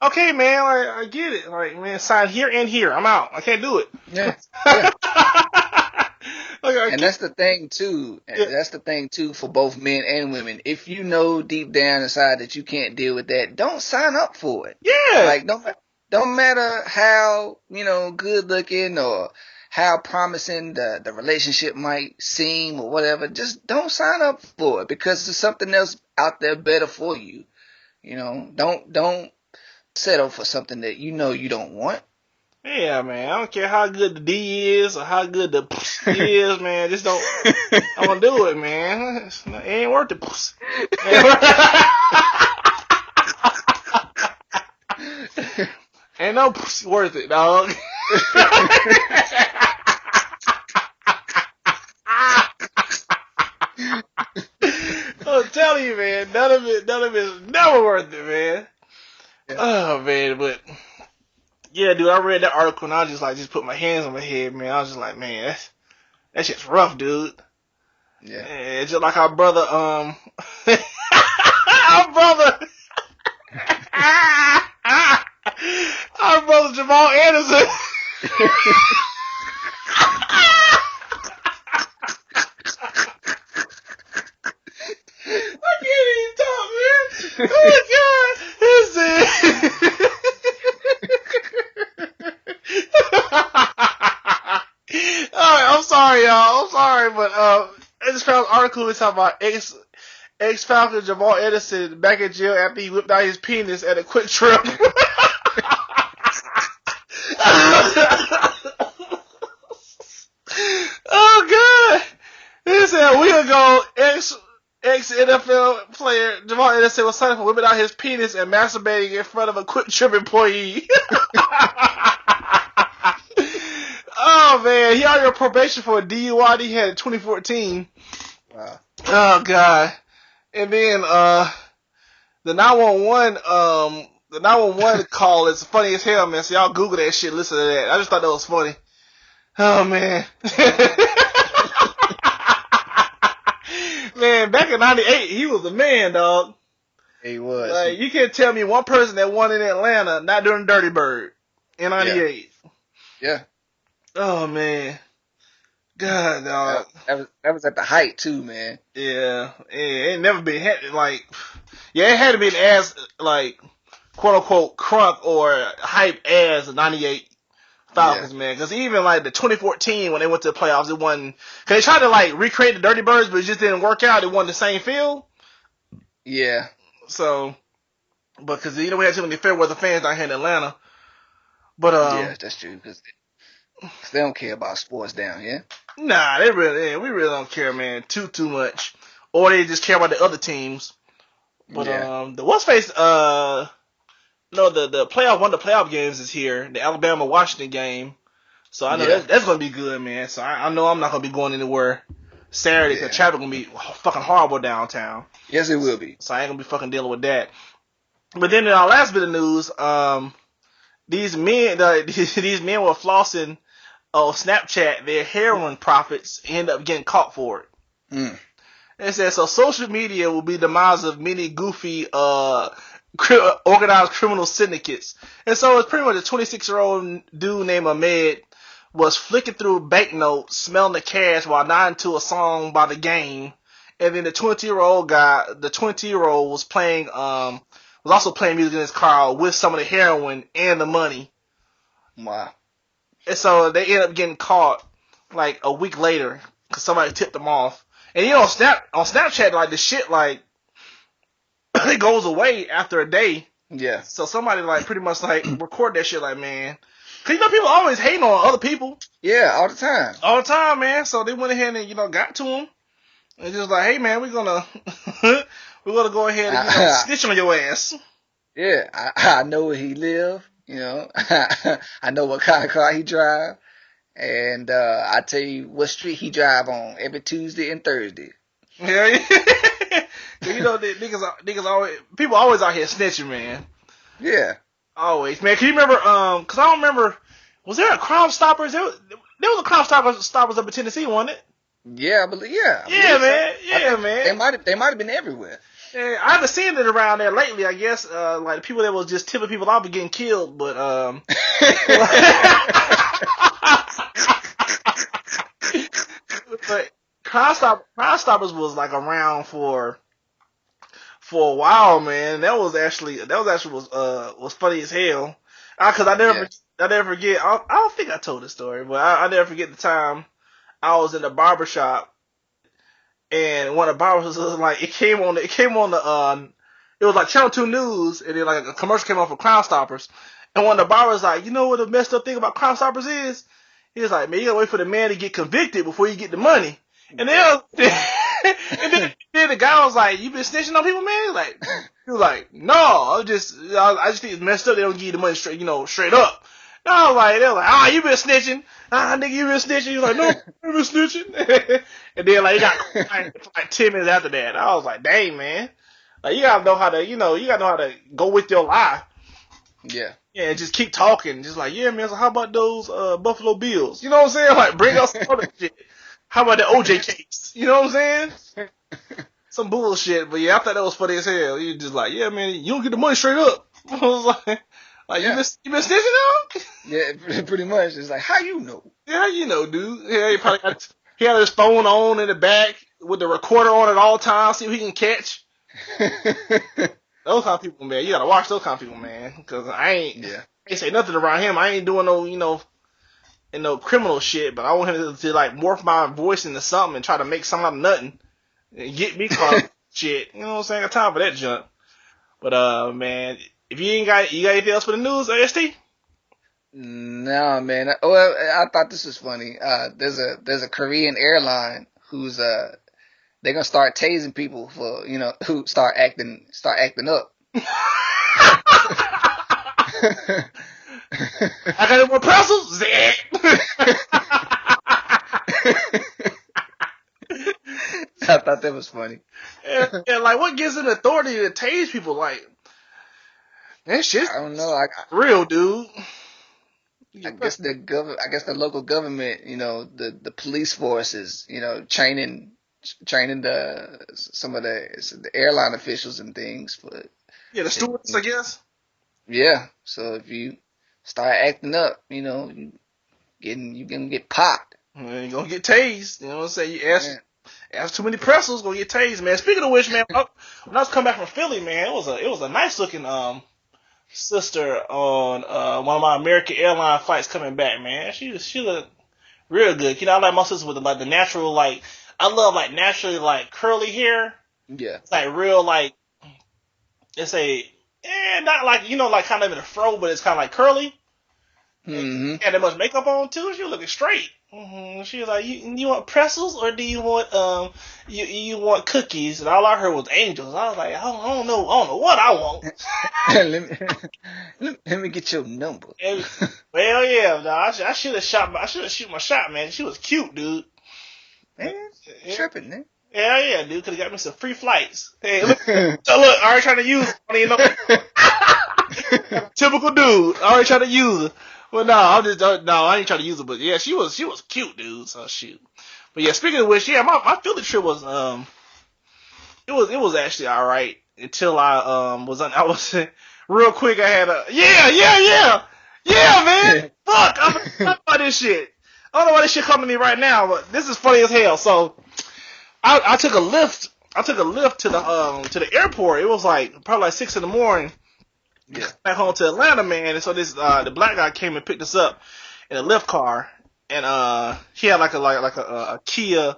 Oh, okay, man, like, I get it. Like, man, sign here and here. I'm out. I can't do it. Yeah. And that's the thing too. That's the thing too for both men and women. If you know deep down inside that you can't deal with that, don't sign up for it. Yeah. Like don't matter how good looking or how promising the relationship might seem or whatever. Just don't sign up for it because there's something else out there better for you. Don't settle for something that you don't want. Yeah, man. I don't care how good the D is or how good the is, man. Just don't. I want to do it, man. It ain't worth it. Ain't no worth it, dog. I'm telling you, man. None of it is never worth it, man. Yeah. Oh, man, but. Yeah, dude, I read that article and I just put my hands on my head, man. I was just like, man, that shit's rough, dude. Yeah. It's just like our brother, our brother Jamal Anderson. I can't even talk, man. Oh my God. Alright, I'm sorry, y'all. I'm sorry, but I just found an article that's talking about ex-Falcon Jamal Anderson back in jail after he whipped out his penis at a quick trip. Oh God! This said a week ago, ex-NFL player Jamal Anderson was cited for whipping out his penis and masturbating in front of a Quick Trip employee. Oh man, he out on probation for a DUI that he had in 2014. Wow. Oh God. And then the 911 call is funny as hell, man. So y'all Google that shit, listen to that. I just thought that was funny. Oh man. Man, back in 98, he was a man, dog. He was. Like, you can't tell me one person that won in Atlanta not doing Dirty Bird in 98. Yeah. Oh man. God, dog. That was at the height too, man. Yeah, it ain't never been like. Yeah, it had to be as like quote unquote crunk or hype as the '98 Falcons, man. Because even like the 2014 when they went to the playoffs, it wasn't. Cause they tried to like recreate the Dirty Birds, but it just didn't work out. It wasn't the same feel. Yeah. So, because we had too many fair weather fans down here in Atlanta. But yeah, that's true. Because they don't care about sports down here. Nah, we really don't care, man, too much. Or they just care about the other teams. But the what's face no, the playoff one of the playoff games is here, the Alabama Washington game. So I know that's gonna be good, man. So I know I'm not gonna be going anywhere Saturday because traffic gonna be fucking horrible downtown. Yes, it will be. So I ain't gonna be fucking dealing with that. But then in our last bit of news, these men were flossing on Snapchat. Their heroin profits end up getting caught for it. It says so. Social media will be the demise of many goofy organized criminal syndicates. And so it's pretty much a 26-year-old dude named Ahmed was flicking through banknotes, smelling the cash while nodding to a song by The Game. And then the 20-year-old was playing, was also playing music in his car with some of the heroin and the money. Wow. And so they ended up getting caught like a week later because somebody tipped them off. And you know, on Snapchat, like the shit, like it goes away after a day. Yeah. So somebody like pretty much like record that shit, like, man, cause you know people always hating on other people. Yeah, all the time, man. So they went ahead and got to him and just like, hey, man, we're gonna go ahead and snitch on your ass. Yeah, I know where he live. You know, I know what kind of car he drive, and I tell you what street he drive on every Tuesday and Thursday. Yeah. You know, niggas always, people always out here snitching, man. Yeah. Always, man. Can you remember, cause I don't remember, was there a Crime Stoppers? There was a Crime Stoppers up in Tennessee, wasn't it? Yeah, I believe, yeah. Man. They might have been everywhere. Yeah, I haven't seen it around there lately, I guess, like people that was just tipping people off and getting killed, but, but Crime Stoppers was like around for a while, man. That was actually was funny as hell. Cause I never forget. I don't think I told this story, but I never forget the time I was in the barbershop and one of the barbers was like, it was like Channel 2 News, and then like a commercial came on for Crime Stoppers, and one of the barbers was like, you know what the messed up thing about Crime Stoppers is? He was like, man, you gotta wait for the man to get convicted before you get the money. And then the guy was like, you been snitching on people, man? He was like, no, I just think it's messed up. They don't give you the money straight up. And I was like, they were like, you been snitching? Nigga, you been snitching? He was like, no, I been snitching. And then like he got quiet for like 10 minutes after that. I was like, dang, man, like you gotta know how to go with your lie. Yeah. Yeah, and just keep talking. Just like, yeah, man, so how about those Buffalo Bills? You know what I'm saying? Like, bring us some other shit. How about the OJ case? You know what I'm saying? Some bullshit. But yeah, I thought that was funny as hell. You just like, yeah, man, you don't get the money straight up. I was like you been snitching on? Yeah, pretty much. It's like, how you know? Yeah, how you know, dude? Yeah, he had his phone on in the back with the recorder on at all times, see what he can catch. Those kind of people, man, you gotta watch those kind of people, man. Cause I ain't say nothing around him. I ain't doing no criminal shit, but I want him to like morph my voice into something and try to make something out of nothing and get me caught up shit. You know what I'm saying? I got time for that junk. But man, if you got anything else for the news, AST? No, man. Well, I thought this was funny. There's a Korean airline who's they're gonna start tasing people for who start acting up. I got any more pretzels? I thought that was funny. And like, what gives them the authority to tase people? Like, that shit's I don't know. real, dude. I guess the local government, the police forces, training some of the airline officials and things. Yeah, the stewards, I guess. Yeah. So if you start acting up, you gonna get popped. you're gonna get tased. You know what I'm saying? You ask too many pretzels, gonna get tased, man. Speaking of which, man, when I was coming back from Philly, man, it was a nice looking sister on one of my American airline flights coming back, man. She looked real good. You know, I like my sisters with the natural, like, I love like naturally like curly hair. Yeah. It's like real like, it's not like, you know, like kind of in a fro, but it's kind of like curly. Mm-hmm. Had that much makeup on too. She was looking straight. She was like, you want pretzels or do you want you want cookies? And all I heard was angels. I was like, I don't know what I want. let me get your number. Well, yeah, no, I should have shoot my shot, man. She was cute, dude. Man, tripping, man. Yeah, dude. Could have got me some free flights. Hey, look, I already trying to use it. You know, typical dude. I already trying to use it. Well, no, I ain't trying to use it. But yeah, she was cute, dude. So shoot. But yeah, speaking of which, yeah, my Philly trip was it was actually all right until I was real quick. I had man. Fuck, I'm talking about this shit. I don't know why this shit coming to me right now, but this is funny as hell. So I took a lift. I took a lift to the airport. It was like probably like 6 a.m. Yeah. Back home to Atlanta, man. And so this the black guy came and picked us up in a lift car, and he had like a Kia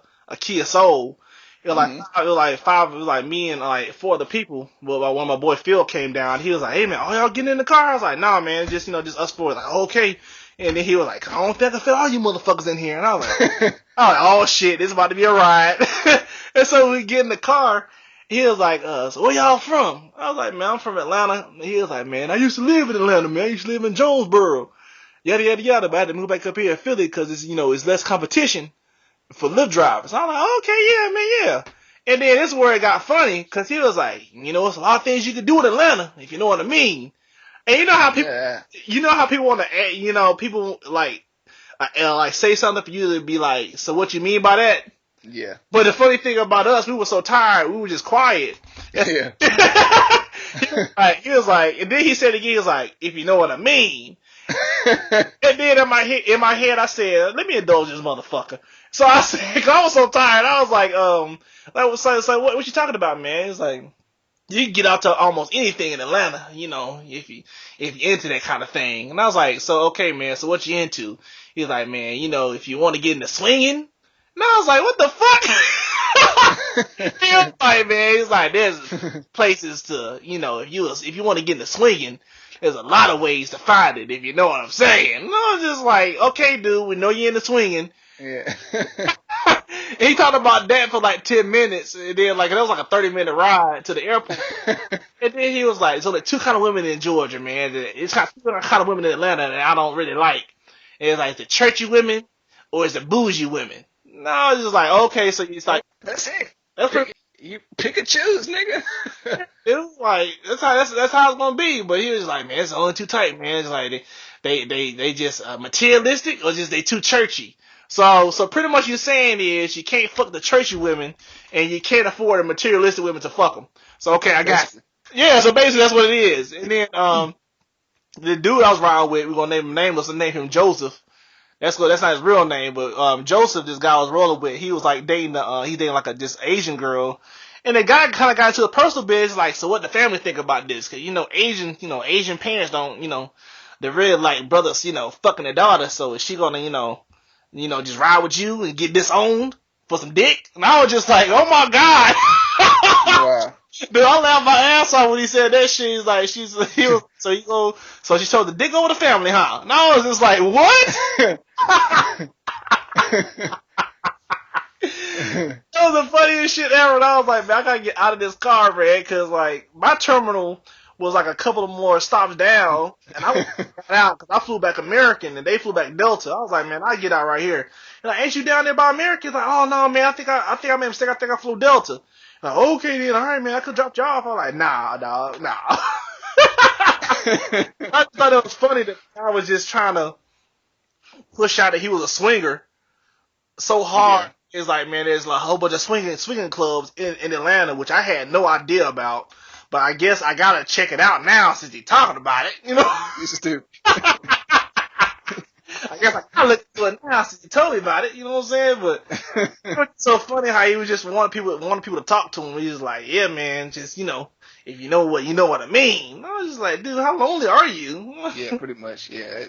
Soul. It was like me and like 4 other people. Well, when my boy Phil came down, he was like, "Hey man, all y'all getting in the car?" I was like, "Nah, man, just us 4." Like, okay. And then he was like, "I don't think I can fit all you motherfuckers in here." And I was like, "Oh shit, this is about to be a ride." And so we get in the car. He was like, "So where y'all from?" I was like, "Man, I'm from Atlanta." And he was like, "Man, I used to live in Atlanta, man. I used to live in Jonesboro. Yada yada yada. But I had to move back up here in Philly because it's less competition for Lyft drivers." I'm like, "Okay, yeah, man, yeah." And then this is where it got funny because he was like, "It's a lot of things you can do in Atlanta if you know what I mean." And you know how people want to, people like say something for you to be like, "So what you mean by that?" Yeah. But the funny thing about us, we were so tired, we were just quiet. Yeah. He was like, and then he said again, he was like, "If you know what I mean." And then in my head, I said, "Let me indulge this motherfucker." So I said, 'cause I was so tired, I was like, what you talking about, man? He's like, "You can get out to almost anything in Atlanta, if you into that kind of thing." And I was like, "So okay, man. So what you into?" He's like, "Man, if you want to get into swinging." And I was like, "What the fuck?" He was like, "Man, he's like, there's places to, if you want to get into swinging, there's a lot of ways to find it, if you know what I'm saying." And I was just like, "Okay, dude, we know you're into swinging." Yeah. And he talked about that for like 10 minutes, and then it was like a 30-minute ride to the airport. And then he was like, "So there's 2 kind of women in Georgia, man. It's kind of women in Atlanta that I don't really like. And it's like the churchy women or it's the bougie women." No, I was just like, okay, so it's like that's it. That's you pick and choose, nigga. It was like that's how it's gonna be. But he was like, "Man, it's only too tight, man. It's like they just materialistic or just they too churchy." So pretty much you're saying is you can't fuck the churchy women and you can't afford the materialistic women to fuck them. So okay, I got it. Yeah, so basically that's what it is. And then the dude I was riding with, we're gonna name him nameless and name him Joseph. That's not his real name, but Joseph, this guy I was rolling with, he was like dating like this Asian girl, and the guy kind of got into a personal business, like, "So what the family think about this?" Because Asian parents don't, they're really like brothers, fucking their daughter. So is she gonna, just ride with you and get disowned for some dick? And I was just like, oh my god. Wow. Dude, I laughed my ass off when he said that shit. He's like, so she told the dick over the family, huh? And I was just like, what? That was the funniest shit ever. And I was like, man, I gotta get out of this car, man, because like my terminal was like a couple of more stops down, and I got out because I flew back American and they flew back Delta. I was like, man, I get out right here. And like, "Ain't you down there by American?" He's like, "Oh no, man, I think I made a mistake. I think I flew Delta." Like, "Okay then, all right, man, I could drop you off." I'm like, "Nah, dog, nah." I thought it was funny that I was just trying to push out that he was a swinger so hard. Yeah. It's like, man, there's like a whole bunch of swinging clubs in Atlanta, which I had no idea about. But I guess I gotta check it out now since he's talking about it, This is stupid. I guess I kind of look to it now since you told me about it. You know what I'm saying? But it's so funny how he was just wanting people to talk to him. He was like, "Yeah, man, just if you know what I mean." And I was just like, "Dude, how lonely are you?" Yeah, pretty much. Yeah.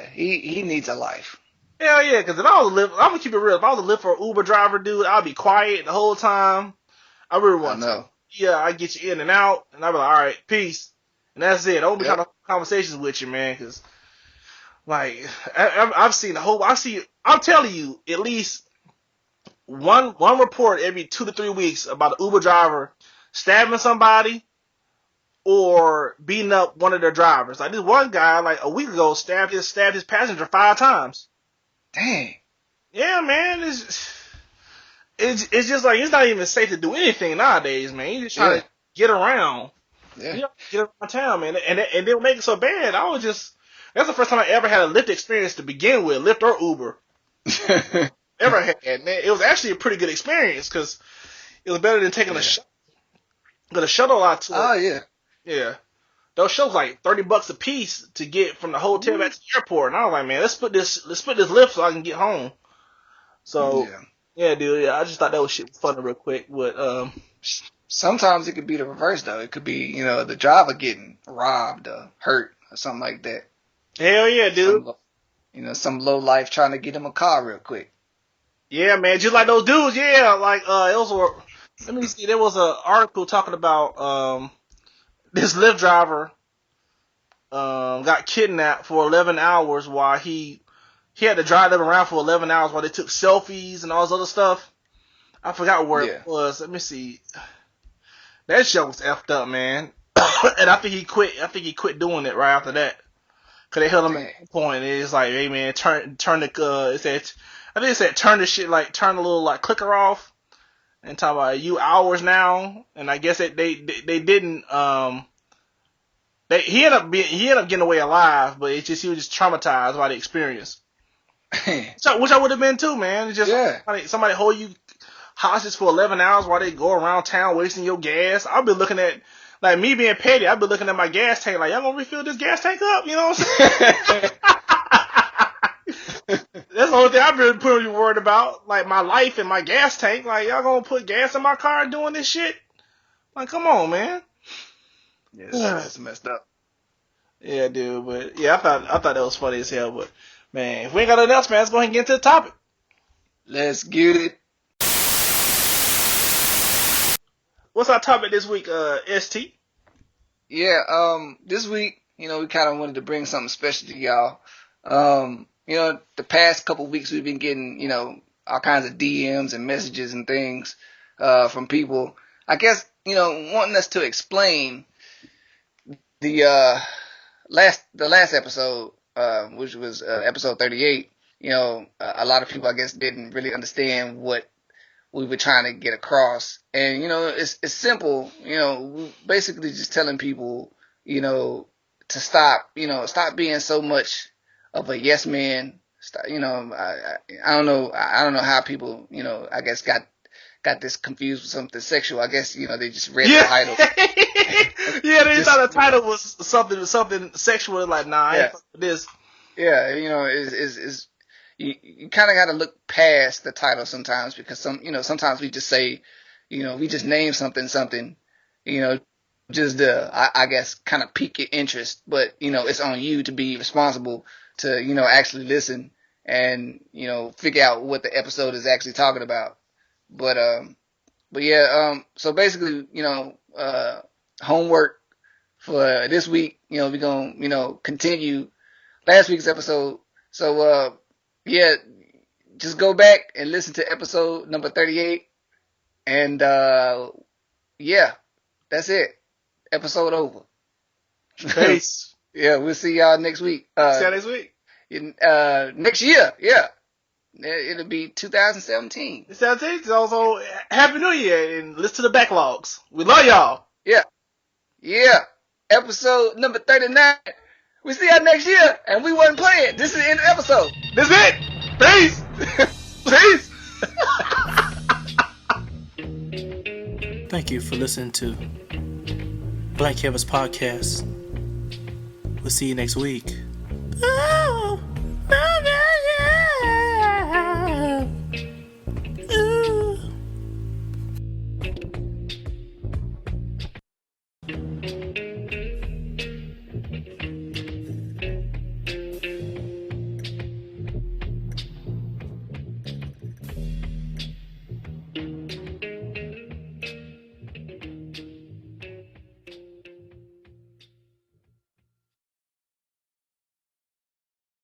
He needs a life. Hell yeah, because if I was I'm gonna keep it real. If I was a Lyft or Uber driver, dude, I'd be quiet the whole time. I really want to. Yeah, I get you in and out, and I'd be like, all right, peace, and that's it. I won't be having conversations with you, man, because like I've seen I'm telling you, at least one report every 2 to 3 weeks about an Uber driver stabbing somebody or beating up one of their drivers. Like this one guy, like a week ago, stabbed his passenger 5 times. Dang. Yeah, man, it's just like it's not even safe to do anything nowadays, man. You just trying to get around. Yeah. Get around town, man. And they'll make it so bad. That's the first time I ever had a Lyft experience to begin with, Lyft or Uber. Ever had. Man, it was actually a pretty good experience because it was better than taking a shuttle. But a shuttle out to yeah. Those shows like $30 a piece to get from the hotel back to the airport, and I was like, man, let's put this Lyft so I can get home. So yeah, dude, yeah, I just thought that was shit funny real quick, but sometimes it could be the reverse though. It could be the driver getting robbed or hurt or something like that. Hell yeah, dude. Some low life trying to get him a car real quick. Yeah, man, just like those dudes. Yeah, like it was. Let me see. There was an article talking about this Lyft driver got kidnapped for 11 hours while he had to drive them around for 11 hours while they took selfies and all this other stuff. I forgot where it was. Let me see. That show was effed up, man. And I think he quit doing it right after that. Cause they held him at one point. And it's like, hey man, turn the I think it said turn the shit, like turn the little like clicker off. And talk about you hours now. And I guess they didn't. He ended up getting away alive, but it's just he was just traumatized by the experience. So, which I would have been too, man. It's just somebody hold you hostage for 11 hours while they go around town wasting your gas. I've been looking at, like me being petty, I've been looking at my gas tank like, y'all gonna refill this gas tank up? You know what I'm saying? That's the only thing I've been pretty worried about, like my life and my gas tank. Like, y'all gonna put gas in my car doing this shit? Like, come on, man. Yeah, that's messed up. Yeah, dude, but yeah, I thought that was funny as hell. But man, if we ain't got nothing else, man, let's go ahead and get into the topic. Let's get it. What's our topic this week, ST? Yeah, this week, we kind of wanted to bring something special to y'all. The past couple weeks we've been getting, all kinds of DMs and messages and things from people, I guess, wanting us to explain the last episode, which was episode 38. A lot of people, I guess, didn't really understand what we were trying to get across. And, it's simple, basically just telling people, to stop being so much of a yes man. I don't know how people, I guess got this confused with something sexual. I guess, they just read the title. Yeah, they thought the title was something sexual. Like, nah, I ain't fucking with this. Yeah, you kind of got to look past the title sometimes, because sometimes we just say, we just name something, just I guess kind of pique your interest, but it's on you to be responsible to actually listen and figure out what the episode is actually talking about. But yeah, so basically, homework for this week, we're gonna continue last week's episode. So yeah, just go back and listen to episode number 38, and yeah, that's it. Episode over. Peace. Yeah, we'll see y'all next week. See y'all next week. Next year, yeah. It'll be 2017. It's also Happy New Year, and listen to the backlogs. We love y'all. Yeah. Episode number 39. We see y'all next year, and we wasn't playing. This is the end of the episode. This is it. Peace. Thank you for listening to Black Canvas Podcast. We'll see you next week. Oh.